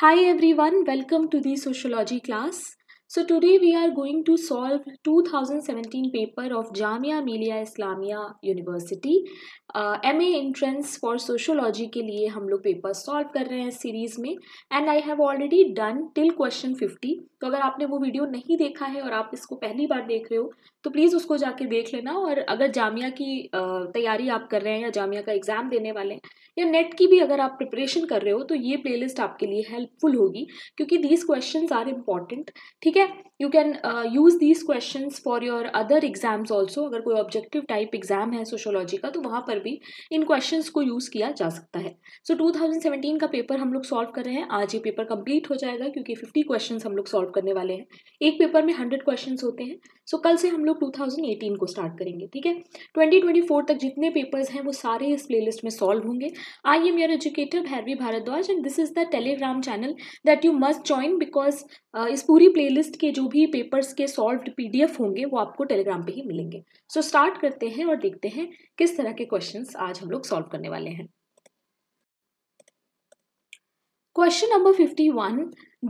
Hi everyone, welcome to the sociology class. So today we are going to solve 2017 paper of Jamia Millia Islamia University. MA entrance for sociology के लिए हम लोग paper solve कर रहे हैं series में and I have already done till question 50. तो अगर आपने वो वीडियो नहीं देखा है और आप इसको पहली बार देख रहे हो तो प्लीज़ उसको जाके देख लेना. और अगर जामिया की तैयारी आप कर रहे हैं या जामिया का एग्ज़ाम देने वाले हैं या नेट की भी अगर आप प्रिपरेशन कर रहे हो तो ये प्लेलिस्ट आपके लिए हेल्पफुल होगी क्योंकि दीज क्वेश्चंस आर इम्पॉर्टेंट. ठीक है, you can use these questions for your other exams also. अगर कोई ऑब्जेक्टिव टाइप एग्जाम है सोशोलॉजी का तो वहाँ पर भी इन क्वेश्चंस को यूज़ किया जा सकता है. सो 2017 का पेपर हम लोग सॉल्व कर रहे हैं. आज ये पेपर कंप्लीट हो जाएगा क्योंकि 50 क्वेश्चन हम लोग सॉल्व करने वाले हैं. एक पेपर में 100 क्वेश्चन होते हैं. सो कल से हम लोग 2018 को स्टार्ट करेंगे. ठीक है, 2024 तक जितने पेपर्स हैं वो सारे इस प्लेलिस्ट में सॉल्व होंगे. I am your educator Bhairavi Bharadwaj and this is the Telegram channel that you must join because इस पूरी प्लेलिस्ट के जो भी पेपर्स के सॉल्व्ड PDF होंगे वो आपको टेलीग्राम पे ही मिलेंगे. सो स्टार्ट करते हैं और देखते हैं किस तरह के क्वेश्चंस आज हम लोग सॉल्व करने वाले हैं. Question number 51.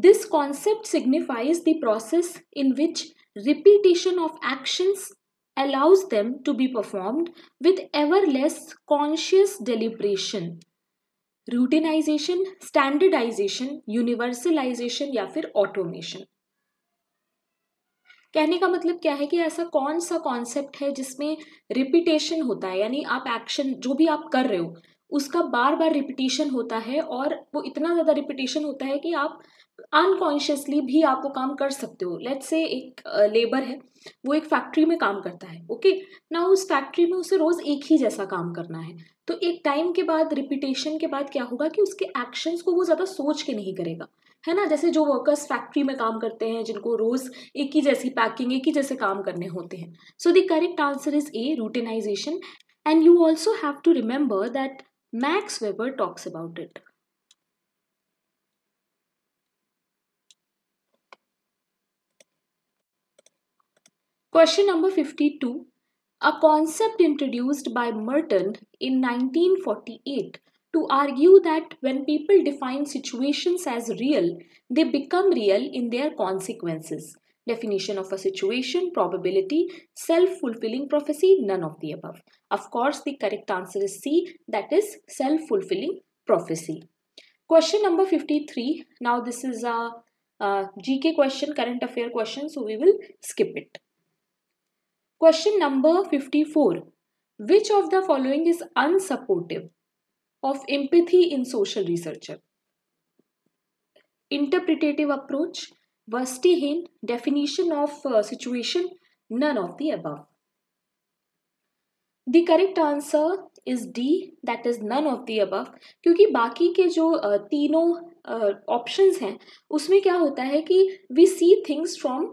This concept signifies the process in which repetition of actions allows them to be performed with ever less conscious deliberation. Routinisation, standardisation, universalisation या फिर ऑटोमेशन. कहने का मतलब क्या है कि ऐसा कौन सा कॉन्सेप्ट है जिसमें रिपीटेशन होता है, यानी आप एक्शन जो भी आप कर रहे हो उसका बार बार रिपीटेशन होता है और वो इतना ज़्यादा रिपीटेशन होता है कि आप अनकॉन्शियसली भी आप वो काम कर सकते हो. लेट्स से एक लेबर है, वो एक फैक्ट्री में काम करता है. ओके ना, उस फैक्ट्री में उसे रोज़ एक ही जैसा काम करना है. तो एक टाइम के बाद रिपीटेशन के बाद क्या होगा कि उसके एक्शंस को वो ज़्यादा सोच के नहीं करेगा, है ना. जैसे जो वर्कर्स फैक्ट्री में काम करते हैं जिनको रोज़ एक ही जैसी पैकिंग, एक ही जैसे काम करने होते हैं. So the correct answer is A, routinisation. And you also have to remember that Max Weber talks about it. Question number 52. A concept introduced by Merton in 1948 to argue that when people define situations as real, they become real in their consequences. Definition of a situation, probability, self-fulfilling prophecy, none of the above. Of course, the correct answer is C, that is self-fulfilling prophecy. Question number 53. Now this is a GK question, current affair question, so we will skip it. Question number 54. Which of the following is unsupportive of empathy in social researcher? Interpretative approach, Verstehen, definition of situation, none of the above. The correct answer is D, that is none of the above. क्योंकि बाकी के जो तीनों options हैं उसमें क्या होता है कि we see things from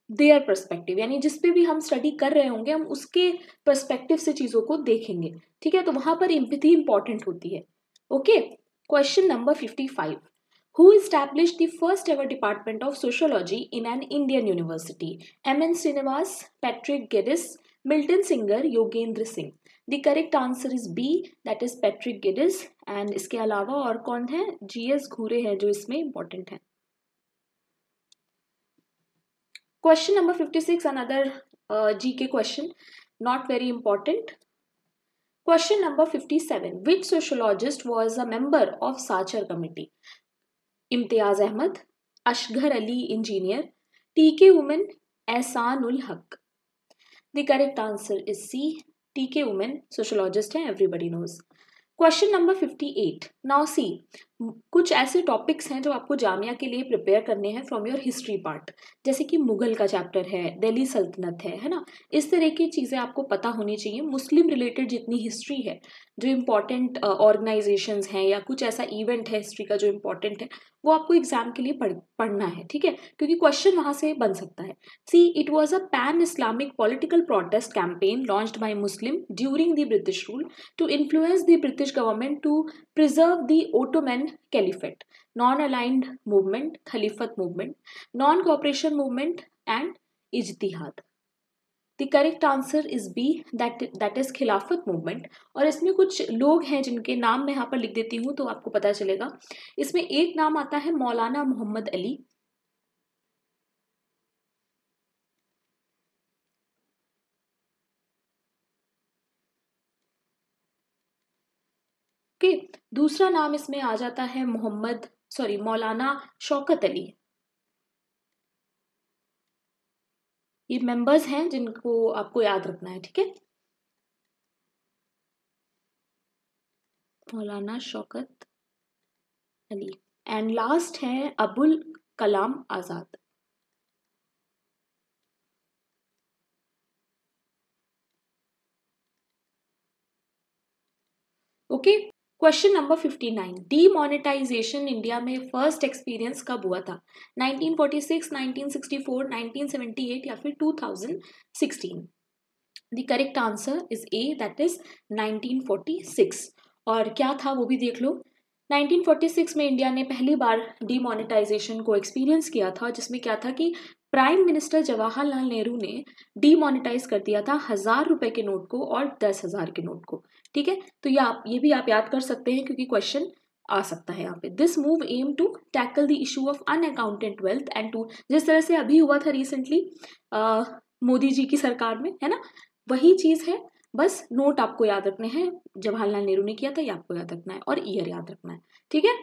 their perspective, यानी जिस पे भी हम स्टडी कर रहे होंगे हम उसके पर्सपेक्टिव से चीज़ों को देखेंगे. ठीक है, तो वहाँ पर एम्पैथी इंपॉर्टेंट होती है. Okay, question number 55. Who established the first ever department of sociology in an Indian university? M.N. Srinivas, Patrick Geddes, Milton Singer, Yogendra Singh. The correct answer is B, that is Patrick Geddes. And इसके अलावा और कौन है? GS घूरे हैं जो इसमें important है. Question number 56, another GK question, not very important. Question number 57. Which sociologist was a member of Sachar committee? Imtiaz Ahmad, Ashghar Ali, engineer, TK Women, Ehsanul Haq. The correct answer is C. TK Women sociologist है, everybody knows. Question number 58. Now see, कुछ ऐसे topics हैं जो आपको जामिया के लिए prepare करने हैं फ्रॉम योर हिस्ट्री पार्ट, जैसे कि मुगल का चैप्टर है, दिल्ली सल्तनत है ना. इस तरह की चीज़ें आपको पता होनी चाहिए. मुस्लिम रिलेटेड जितनी हिस्ट्री है, जो इम्पॉर्टेंट ऑर्गेनाइजेशंस हैं या कुछ ऐसा इवेंट है हिस्ट्री का जो इम्पॉर्टेंट है वो आपको एग्जाम के लिए पढ़ना है. ठीक है, क्योंकि क्वेश्चन वहाँ से बन सकता है. C, it was a pan Islamic political protest campaign launched by Muslim during the British rule to influence the British government to preserve the Ottoman Caliphate, non-aligned movement, Khalifat movement, non-cooperation movement and Ijtihad. The correct answer is B, that is Khilafat movement. और इसमें कुछ लोग हैं जिनके नाम मैं यहाँ पर लिख देती हूँ तो आपको पता चलेगा। इसमें एक नाम आता है मौलाना मोहम्मद अली, ओके। दूसरा नाम इसमें आ जाता है मौलाना शौकत अली। ये मेंबर्स हैं जिनको आपको याद रखना है, ठीक है। मौलाना शौकत अली। एंड लास्ट है Abul Kalam Azad. Okay. Question number 59, demonetisation India में फर्स्ट एक्सपीरियंस कब हुआ था? 1946, 1964, 1978 या फिर 2016? The correct answer is A, that is 1946। और क्या था वो भी देख लो। 1946 में इंडिया ने पहली बार डीमोनेटाइजेशन को एक्सपीरियंस किया था, जिसमें क्या था कि प्राइम मिनिस्टर जवाहरलाल नेहरू ने डीमोनेटाइज कर दिया था 1000 रुपए के नोट को और 10,000 के नोट को, ठीक है। तो ये भी आप याद कर सकते हैं क्योंकि क्वेश्चन आ सकता है यहाँ पे। This move aim to tackle the issue of unaccounted wealth and to, जिस तरह से अभी हुआ था रिसेंटली मोदी जी की सरकार में, है ना, वही चीज है। बस नोट आपको याद रखने हैं, जवाहरलाल नेहरू ने किया था, ये आपको याद रखना है और ईयर याद रखना है, ठीक है।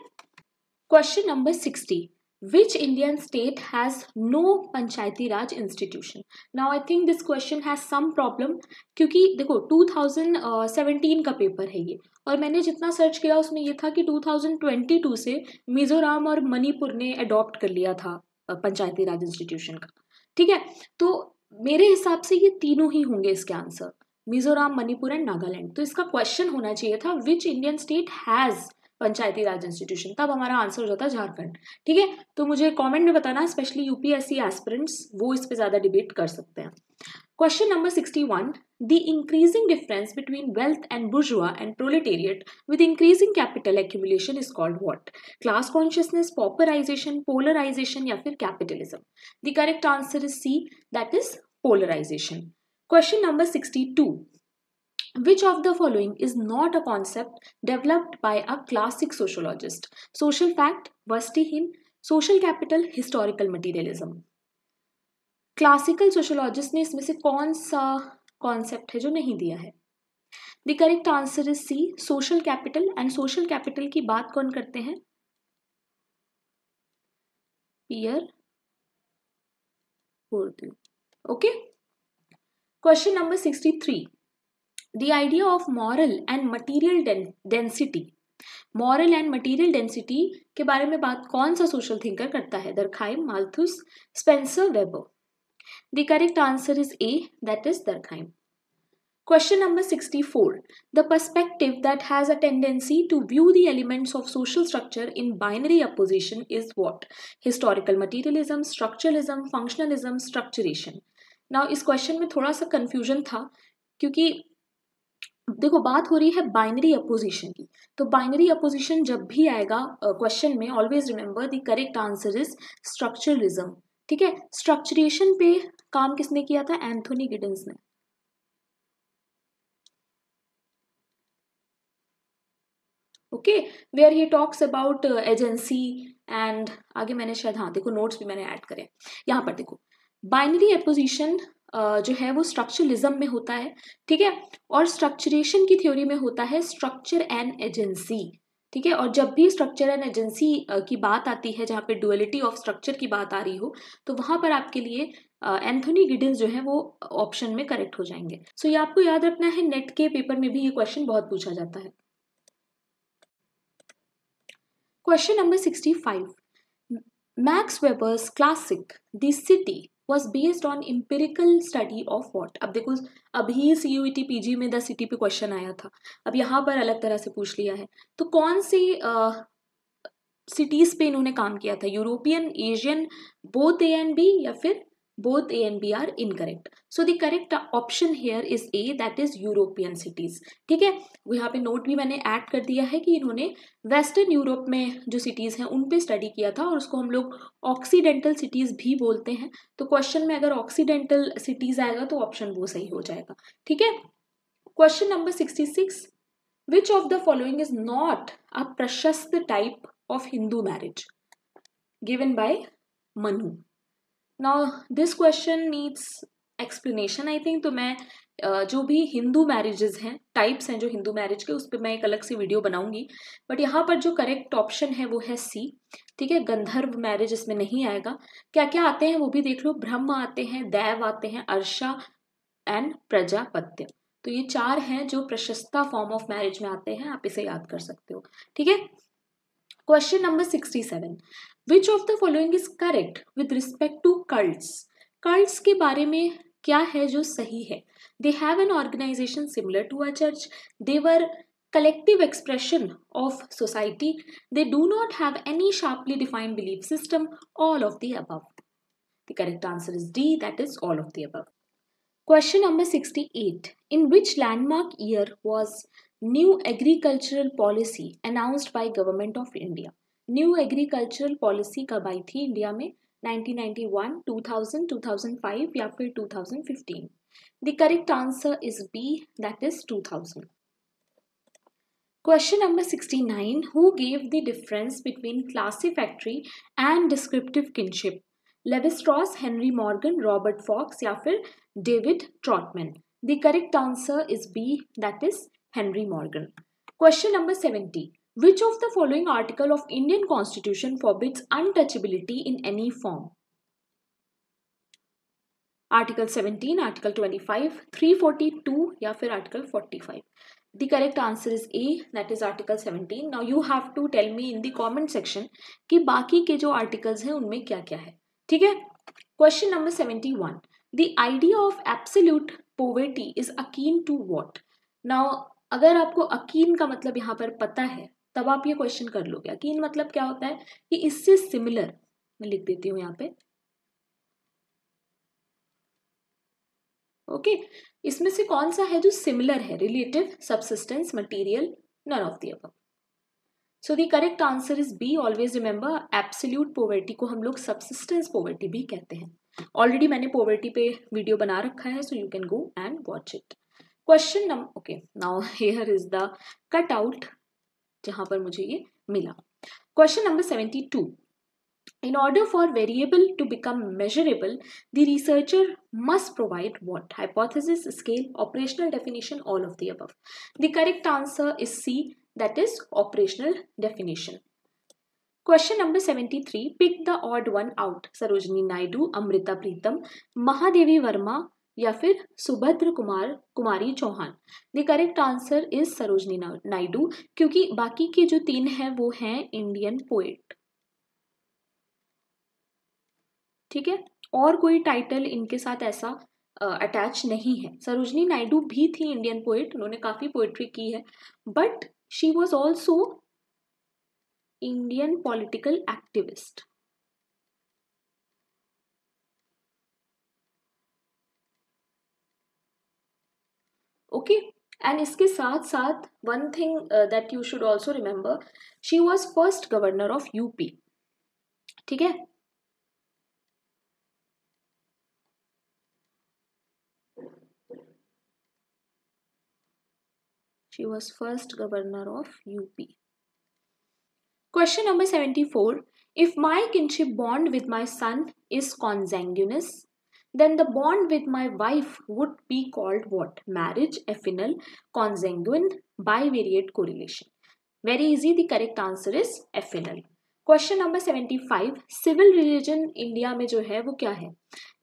Question number 60, which Indian state has no Panchayati Raj institution? Now I think this question has some problem, क्योंकि देखो 2017 का पेपर है ये, और मैंने जितना सर्च किया उसमें ये था कि 2022 से मिजोरम और मणिपुर ने अडॉप्ट कर लिया था पंचायती राज इंस्टीट्यूशन का, ठीक है। तो मेरे हिसाब से ये तीनों ही होंगे इसके आंसर, मिजोरम, मणिपुर एंड नागालैंड। तो इसका क्वेश्चन होना चाहिए था which Indian state has Panchayati Raj institution, तब हमारा आंसर हो जाता झारखंड, ठीक है। तो मुझे कमेंट में बताना, स्पेशली यूपीएससी एस्पिरेंट्स वो इस पे ज्यादा डिबेट कर सकते हैं। Question number 61, the increasing difference between wealth and bourgeois and proletariat with increasing capital accumulation is called what? Class consciousness, popularisation, polarisation या फिर capitalism? The correct answer is C, that is polarisation. Question number 62, which of the following is not a concept developed by a classic sociologist? Social fact, Verstehen, social capital, historical materialism? Classical sociologist ने इसमें से कौन सा concept है जो नहीं दिया है? The correct answer is C, social capital. And social capital की बात कौन करते हैं? Pierre Bourdieu, okay. Question number 63, the idea of moral and material density, moral and material density के बारे में बात कौन सा सोशल थिंकर करता है? Durkheim, Malthus, Spencer, Weber? The correct answer is A, that is Durkheim. Question number 64, the perspective that has a tendency to view the elements of social structure in binary opposition is what? Historical materialism, structuralism, functionalism, structuration? Now इस question में थोड़ा सा confusion था, क्योंकि देखो बात हो रही है बाइनरी अपोजिशन की, तो बाइनरी अपोजिशन जब भी आएगा क्वेश्चन में, always remember the correct answer is structuralism, ठीक है। स्ट्रक्चरेशन पे काम किसने किया था? एंथोनी गिडन्स ने, okay, where he talks about agency and आगे मैंने शायद, हाँ देखो नोट्स भी मैंने ऐड करे यहाँ पर, देखो बाइनरी अपोजिशन जो है वो स्ट्रक्चरलिज्म में होता है, ठीक है। और स्ट्रक्चरेशन की थ्योरी में होता है स्ट्रक्चर एंड एजेंसी, ठीक है। और जब भी स्ट्रक्चर एंड एजेंसी की बात आती है, जहाँ पे डुअलिटी ऑफ स्ट्रक्चर की बात आ रही हो, तो वहां पर आपके लिए एंथोनी गिडन्स जो है वो ऑप्शन में करेक्ट हो जाएंगे। सो ये आपको याद रखना है, नेट के पेपर में भी ये क्वेश्चन बहुत पूछा जाता है। Question number 65, max Weber's classic the city was based on empirical study of what? अब देखो अभी CUET PG में द सिटी पे क्वेश्चन आया था, अब यहाँ पर अलग तरह से पूछ लिया है। तो कौन सी सिटीज पे इन्होंने काम किया था? European, Asian, both A and B या फिर both A and B are incorrect. So the correct option here is A, that is European cities. ठीक है, वो यहाँ पे नोट भी मैंने ऐड कर दिया है कि इन्होंने वेस्टर्न यूरोप में जो सिटीज हैं उन पे स्टडी किया था और उसको हम लोग ऑक्सीडेंटल सिटीज भी बोलते हैं. तो क्वेश्चन में अगर ऑक्सीडेंटल सिटीज आएगा तो ऑप्शन वो सही हो जाएगा. ठीक है. Question number 66. Which of the following is not a prashast type of Hindu marriage? Given by Manu. Now this question needs explanation I think. तो मैं जो भी हिंदू मैरिजेस हैं, टाइप्स हैं जो हिंदू मैरिज के, उस पर मैं एक अलग से वीडियो बनाऊंगी. बट यहाँ पर जो करेक्ट ऑप्शन है वो है सी. ठीक है, गंधर्व मैरिज इसमें नहीं आएगा. क्या क्या आते हैं वो भी देख लो. ब्रह्म आते हैं, देव आते हैं, अर्षा एंड प्रजापत्य. तो ये 4 हैं जो प्रशस्ता फॉर्म ऑफ मैरिज में आते हैं. आप इसे याद कर सकते हो. ठीक है. Question number 67. Which of the following is correct with respect to cults? Cults के बारे में क्या है जो सही है? They have an organisation similar to a church. They were collective expression of society. They do not have any sharply defined belief system. All of the above. The correct answer is D, that is all of the above. Question number 68. In which landmark year was New Agricultural Policy announced by Government of India? New Agricultural Policy कब आई थी India में? 1991, 2000, 2005 या फिर 2015? The correct answer is B, that is 2000. Question number 69. Who gave the difference between classifactory and descriptive kinship? Levi-Strauss, Henry Morgan, Robert Fox या फिर David Trotman? The correct answer is B, that is Henry Morgan. Question number 70. Which of the following article of Indian Constitution forbids untouchability in any form? Article 17, Article 25, 342 या फिर Article 45? The correct answer is A, that is Article 17. Now you have to tell me in the comment section कि बाकी के जो articles हैं उनमें क्या क्या है. ठीक है. Question number 71. The idea of absolute poverty is akin to what? Now अगर आपको akin का मतलब यहाँ पर पता है तब आप ये question कर लोगे. akin मतलब क्या होता है कि इससे similar. मैं लिख देती हूँ यहाँ पे. ओके. इसमें से कौन सा है जो सिमिलर है? Relative, subsistence, material, none of the above. So the correct answer is B. Always remember absolute poverty को हम लोग सबसिस्टेंस पॉवर्टी भी कहते हैं. ऑलरेडी मैंने पॉवर्टी पे वीडियो बना रखा है, so you can go and watch it. Question number, okay, now here is the cut out जहां पर मुझे ये मिला. Question number 72. In order for variable to become measurable, the researcher must provide what? Hypothesis, scale, operational definition, all of the above. The correct answer is C, that is operational definition. Question number 73. Pick the odd one out. Sarojini Naidu, Amrita Pritam, Mahadevi Verma या फिर Subhadra Kumari Chauhan. The correct answer is Sarojini Naidu, क्योंकि बाकी के जो 3 हैं वो हैं Indian poet. ठीक है. और कोई टाइटल इनके साथ ऐसा अटैच नहीं है. सरोजनी नायडू भी थी इंडियन पोएट, उन्होंने काफी पोएट्री की है, but she was also Indian political activist. Okay. And इसके साथ साथ one thing that you should also remember, she was first governor of UP. ठीक है. She was first governor of UP. Question number 74. If my kinship bond with my son is consanguineous, then the bond with my wife would be called what? Marriage, affinal, consanguine, bivariate correlation. Very easy. The correct answer is affinal. Question number 75. Civil religion India में जो है वो क्या है?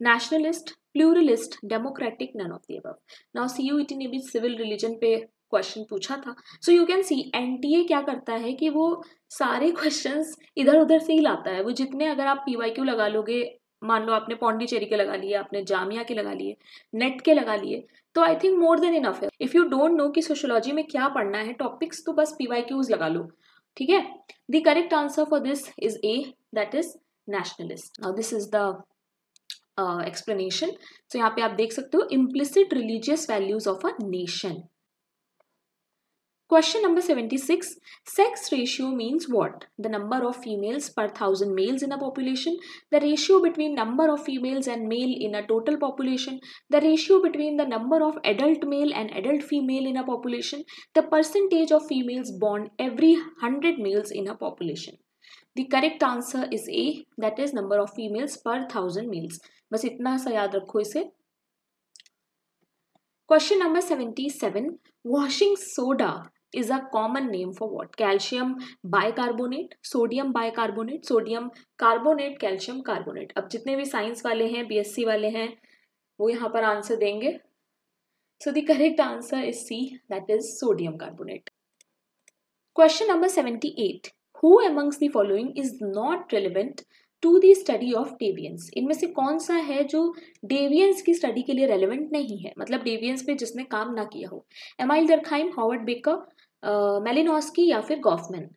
Nationalist, pluralist, democratic, none of the above. Now CUET ने भी civil religion पे question पूछा था. So you can C NTA क्या करता है कि वो सारे क्वेश्चंस इधर उधर से ही लाता है. वो जितने, अगर आप पीवाईक्यू लगा लोगे, मान लो आपने पौंडीचेरी के लगा लिए, आपने जामिया के लगा लिए, नेट के लगा लिए, तो I think more than enough है. इफ यू डोंट नो कि सोशियोलॉजी में क्या पढ़ना है टॉपिक्स, तो बस पीवाईक्यूज लगा लो. ठीक है. The correct answer for this is A, that is nationalist. Now this is the explanation. So यहाँ पे आप देख सकते हो implicit religious values of a nation. Question number 76. Sex ratio means what? The number of females per 1000 males in a population, the ratio between number of females and male in a total population, the ratio between the number of adult male and adult female in a population, the percentage of females born every 100 males in a population. The correct answer is A, that is number of females per 1000 males. बस इतना सा याद रखो इसे. Question number 77. Washing soda is a common name for what? Calcium bicarbonate, sodium bicarbonate, sodium carbonate, calcium carbonate. अब जितने भी science वाले हैं, बीएससी वाले हैं, वो यहाँ पर आंसर देंगे. So the correct answer is C, that is sodium carbonate. Question number 78. Who amongst the following is not relevant to the study of deviance? इनमें से कौन सा है जो डेवियंस की स्टडी के लिए रेलेवेंट नहीं है, मतलब डेवियंस पे जिसने काम ना किया हो? Emile Durkheim, Howard Becker, Malinowski या फिर Goffman?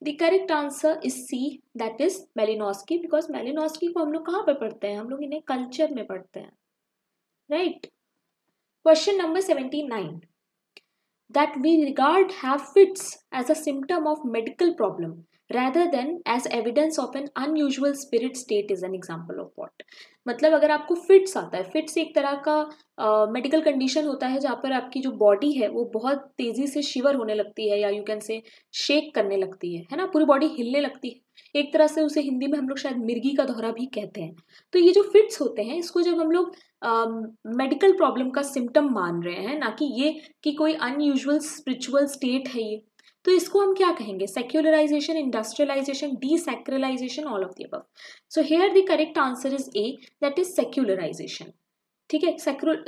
The correct answer is C, that is Malinowski, because Malinowski को हम लोग कहाँ पर पढ़ते हैं? हम लोग इन्हें कल्चर में पढ़ते हैं, right? Question number 79. That we regard have fits as a symptom of medical problem rather than as evidence of an unusual spirit state is an example of what? मतलब अगर आपको फिट्स आता है, फिट्स एक तरह का मेडिकल कंडीशन होता है जहाँ पर आपकी जो बॉडी है वो बहुत तेजी से शिवर होने लगती है, या यू कैन से शेक करने लगती है ना, पूरी बॉडी हिलने लगती है. एक तरह से उसे हिंदी में हम लोग शायद मिर्गी का दौरा भी कहते हैं. तो ये जो फिट्स होते हैं, इसको जब हम लोग मेडिकल प्रॉब्लम का सिम्टम मान रहे हैं, ना कि ये कि कोई अनयूजुअल स्पिरिचुअल स्टेट है ये, तो इसको हम क्या कहेंगे? Secularisation, industrialisation, desecularisation, all of the above. So here the correct answer is A, that is secularisation. ठीक है,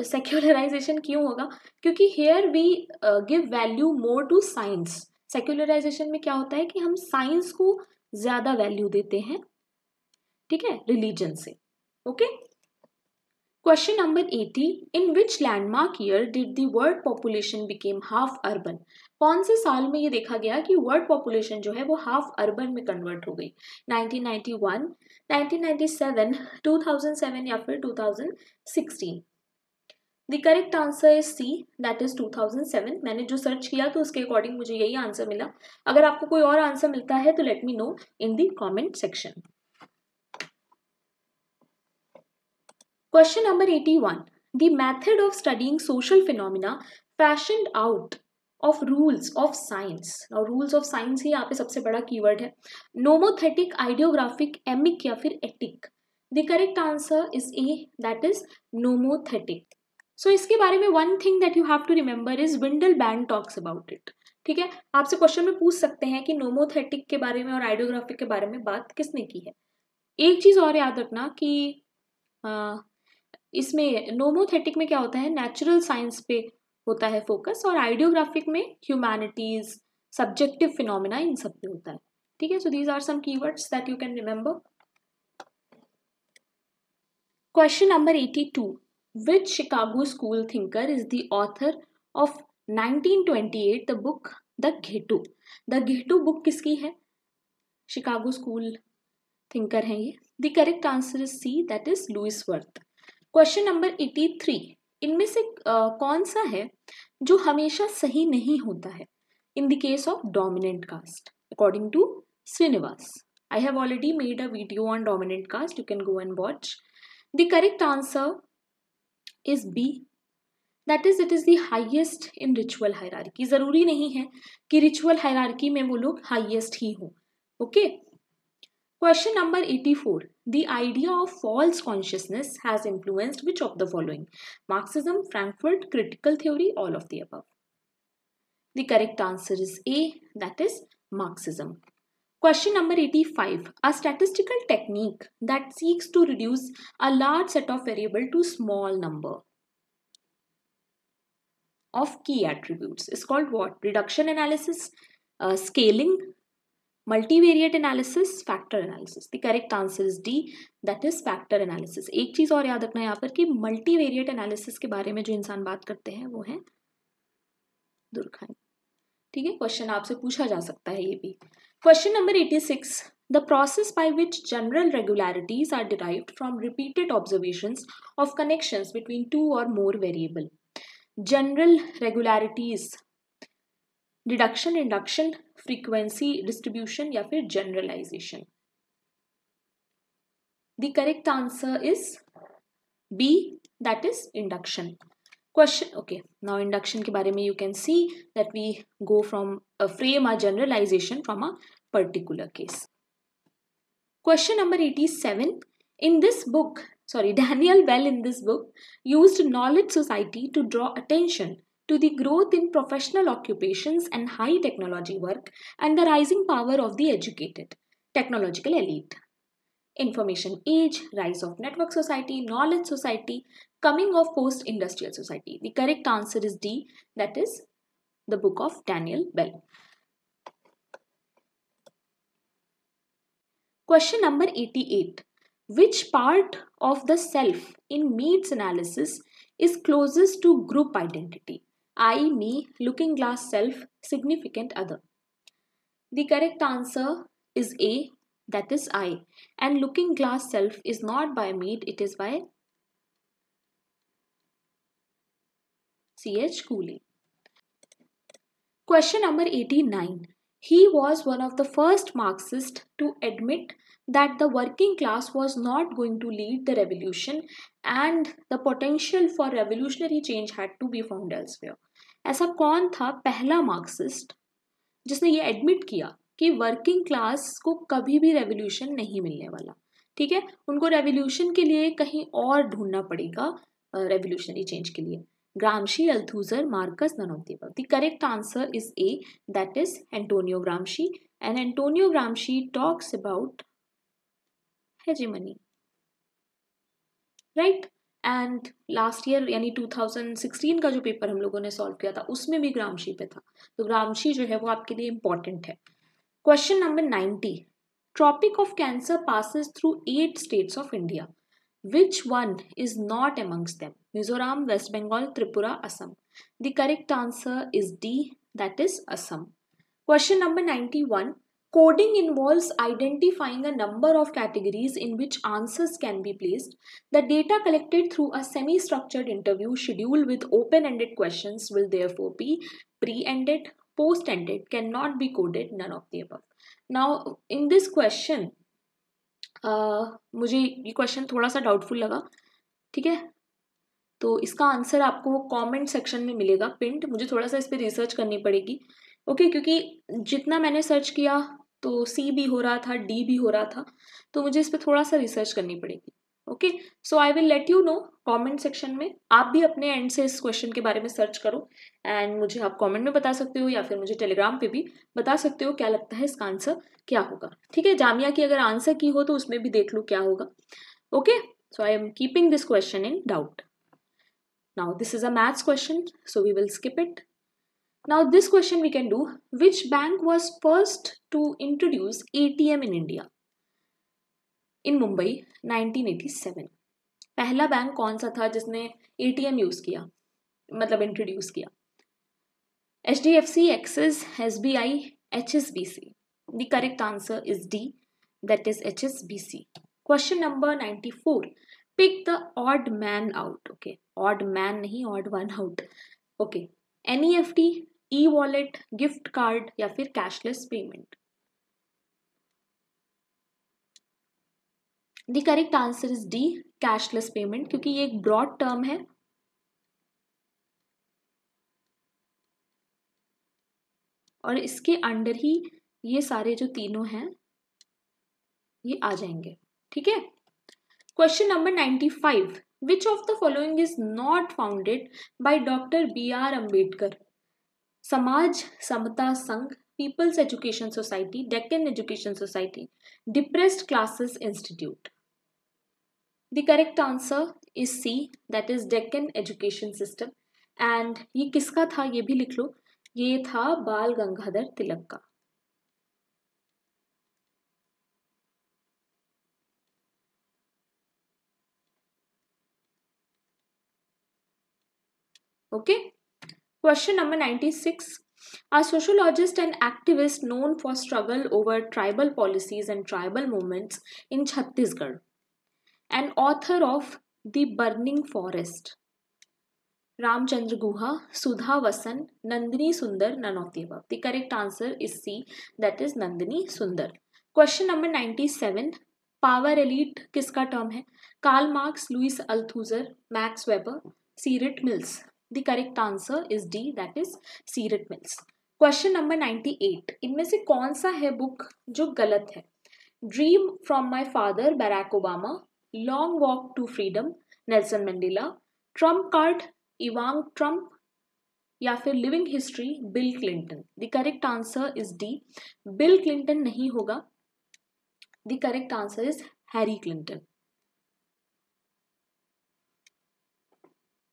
सेक्युलराइजेशन क्यों होगा? क्योंकि here we give value more to science. Secularisation में क्या होता है कि हम साइंस को ज्यादा वैल्यू देते हैं, ठीक है, रिलीजन से. Okay. Question number 80. In which landmark year did the world population became half urban? कौन से साल में ये देखा गया कि वर्ल्ड पॉपुलेशन जो है वो हाफ अर्बन में कन्वर्ट हो गई? 1991, 1997, 2007 या फिर 2016? The correct answer is C, that is 2007. मैंने जो सर्च किया तो उसके अकॉर्डिंग मुझे यही आंसर मिला. अगर आपको कोई और आंसर मिलता है तो let me know in the comment section. Question number 81. The method of studying social phenomena fashioned out of rules of science. Now rules of science ही यहाँ पे सबसे बड़ा कीवर्ड है. Nomothetic, ideographic, emic या फिर etic? The correct answer is A, that is nomothetic. So इसके बारे में one thing that you have to remember is Windelband talks about it. ठीक है, आपसे क्वेश्चन में पूछ सकते हैं कि नोमोथेटिक के बारे में और आइडियोग्राफिक के बारे में बात किसने की है. एक चीज और याद रखना कि इसमें नोमोथेटिक में क्या होता है, नेचुरल साइंस पे होता है फोकस, और आइडियोग्राफिक में ह्यूमैनिटीज, सब्जेक्टिव फिनोमिना, इन सब पे होता है. ठीक है, so these are some keywords that you can remember. Question number 82. Which Chicago school thinker is the author of 1928 the book the ghetto? The ghetto book किसकी है? शिकागो स्कूल थिंकर है ये. The correct answer is C, that is Louis Wirth. Question number 83. इनमें से कौन सा है जो हमेशा सही नहीं होता है in the case of dominant caste according to Srinivas? I have already made a video on dominant caste, you can go and watch. The correct answer is B, that is it is the highest in ritual hierarchy. जरूरी नहीं है कि ritual hierarchy में वो लोग highest ही हो. Okay. Question number 84. The idea of false consciousness has influenced which of the following? Marxism, Frankfurt, critical theory, all of the above. The correct answer is A, that is Marxism. Question number 85. A statistical technique that seeks to reduce a large set of variable to small number of key attributes is called what? Reduction analysis, scaling, multivariate analysis, factor analysis. The correct answer is D, that is factor analysis. एक चीज और याद रखना यहाँ पर कि multivariate analysis के बारे में जो इंसान बात करते हैं वो है दुर्कहाइम. ठीक है, क्वेश्चन आपसे पूछा जा सकता है ये भी. Question number 86. the process by which general regularities are derived from repeated observations of connections between two or more variable. General regularities, deduction, induction, frequency distribution या फिर generalisation. The correct answer is B, that is induction. Question, okay, now induction के बारे में you can see that we go from a frame a generalisation from a particular case. Question number 87. In this book, Daniel Bell in this book used knowledge society to draw attention to the growth in professional occupations and high technology work and the rising power of the educated technological elite. Information age, rise of network society, knowledge society, coming of post-industrial society. The correct answer is D, that is the book of Daniel Bell. Question number 88. Which part of the self in Mead's analysis is closest to group identity? I, me, looking glass self, significant other. The correct answer is A, that is I. And looking glass self is not by Mead, it is by C.H. Cooley. Question number 89. He was one of the first Marxists to admit that the working class was not going to lead the revolution and the potential for revolutionary change had to be found elsewhere. ऐसा कौन था पहला Marxist जिसने ये admit किया कि working class को कभी भी रेवोल्यूशन नहीं मिलने वाला? ठीक है, उनको रेवोल्यूशन के लिए कहीं और ढूंढना पड़ेगा रेवोल्यूशनरी चेंज के लिए. Gramsci, Althusser, Marcus, none of the above. The correct answer is A, that is Antonio Gramsci. And Antonio Gramsci talks about hegemony. Right? And last year यानी 2016 का जो पेपर हम लोगों ने सॉल्व किया था उसमें भी ग्रामशी पे था. तो ग्रामशी जो है वो आपके लिए इम्पोर्टेंट है. Question number 90. Tropic of Cancer passes through 8 states of India. Which one is not amongst them? Mizoram, West Bengal, Tripura, Assam. The correct answer is D, that is Assam. Question number 91. Coding involves identifying a number of categories in which answers can be placed. The data collected through a semi-structured interview schedule with open-ended questions will therefore be pre-ended, post-ended, cannot be coded, none of the above. Now, in this question, मुझे ये question थोड़ा सा doubtful लगा. ठीक है, तो इसका answer आपको कमेंट सेक्शन में मिलेगा पिंड. मुझे थोड़ा सा इस पर रिसर्च करनी पड़ेगी. ओके, क्योंकि जितना मैंने सर्च किया तो सी भी हो रहा था, डी भी हो रहा था, तो मुझे इस पर थोड़ा सा रिसर्च करनी पड़ेगी. Okay, so I will let you know comment section में. आप भी अपने एंड से इस क्वेश्चन के बारे में सर्च करो एंड मुझे आप कमेंट में बता सकते हो या फिर मुझे टेलीग्राम पे भी बता सकते हो क्या लगता है इसका आंसर क्या होगा. ठीक है, जामिया की अगर आंसर की हो तो उसमें भी देख लो क्या होगा. Okay, so I am keeping this question in doubt. Now this is a maths question, so we will skip it. Now this question we can do. Which bank was first to introduce ATM in India? In Mumbai, 1987. पहला bank कौन सा था जिसने ATM use किया, मतलब introduce किया? HDFC, Axis, SBI, HSBC. The correct answer is D, that is HSBC. Question number 94. Pick the odd man out. Okay, odd man नहीं, odd one out. Okay, NEFT, e-wallet, gift card या फिर cashless payment? The correct answer is D, cashless payment, क्योंकि ये एक broad term है और इसके under ही ये सारे जो तीनों हैं ये आ जाएंगे. ठीक है. Question number 95. Which of the following is not founded by doctor BR Ambedkar? Samaj Samata Sangh, people's education society, Deccan education society, depressed classes institute. The correct answer is C, that is Deccan education system. And ये किसका था ये भी लिख लो, ये था बाल गंगाधर तिलक का. Okay. Question number 96. A sociologist and activist known for struggle over tribal policies and tribal movements in Chhattisgarh. An author of The Burning Forest. Ramchandra Guha, Sudha Vasan, Nandini Sundar, none of the above. The correct answer is C, that is Nandini Sundar. Question number 97. Power elite किसका term है? Karl Marx, Louis Althusser, Max Weber, Cyril Mills. The correct answer is D, that is Cyril Mills. Question number 98. इनमें से कौन सा है book जो गलत है? Dream from My Father, Barack Obama, Long Walk to Freedom, Nelson Mandela, Trump Card, Ivanka Trump, या फिर living history Bill Clinton. The correct answer is D, Bill Clinton नहीं होगा. The correct answer is Hillary Clinton.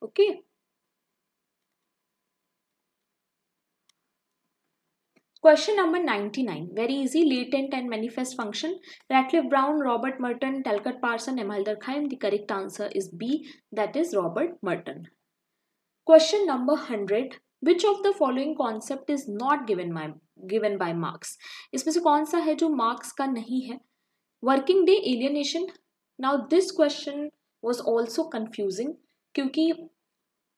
Okay, question number 99. Very easy. Latent and manifest function. Ratcliffe Brown, Robert Merton, Talcott Parson, Emile Durkheim. The correct answer is B, that is Robert Merton. Question number 100. Which of the following concept is not given by Marx? इसमें से कौन सा है जो marks का नहीं है? Working day alienation. Now this question was also confusing क्योंकि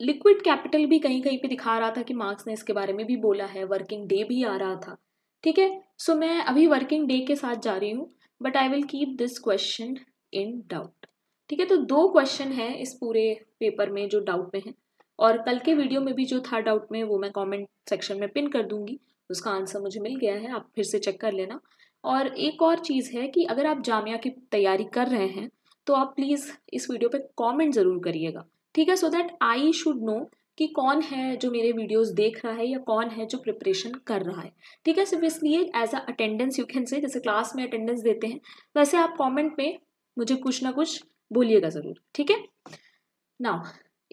लिक्विड कैपिटल भी कहीं कहीं पे दिखा रहा था कि मार्क्स ने इसके बारे में भी बोला है, वर्किंग डे भी आ रहा था. ठीक है, सो मैं अभी वर्किंग डे के साथ जा रही हूँ, but I will keep this question in doubt. ठीक है, तो 2 क्वेश्चन है इस पूरे पेपर में जो डाउट में है, और कल के वीडियो में भी जो था डाउट में वो मैं कमेंट सेक्शन में पिन कर दूंगी. उसका आंसर मुझे मिल गया है, आप फिर से चेक कर लेना. और एक और चीज़ है कि अगर आप जामिया की तैयारी कर रहे हैं तो आप प्लीज़ इस वीडियो पे कमेंट ज़रूर करिएगा. ठीक है, so that I should know कि कौन है जो मेरे वीडियोस देख रहा है या कौन है जो प्रिपरेशन कर रहा है. ठीक है, सिर्फ इसलिए as a attendance you can say, जैसे क्लास में अटेंडेंस देते हैं वैसे आप कमेंट में मुझे कुछ ना कुछ बोलिएगा ज़रूर. ठीक है, now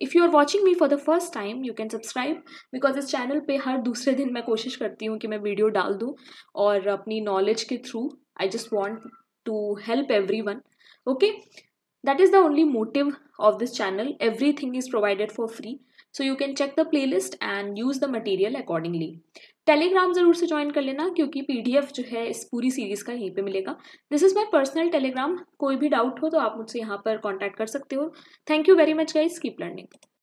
if you are watching me for the first time you can subscribe, because इस चैनल पे हर दूसरे दिन मैं कोशिश करती हूँ कि मैं वीडियो डाल दूँ, और अपनी नॉलेज के through I just want to help everyone. Okay, that is the only motive of this channel. Everything is provided for free, so you can check the playlist and use the material accordingly. Telegram ज़रूर से join कर लेना क्योंकि PDF जो है इस पूरी series का यहीं पे मिलेगा. This is my personal Telegram. कोई भी डाउट हो तो आप मुझसे यहाँ पर कॉन्टैक्ट कर सकते हो. Thank you very much guys, keep learning.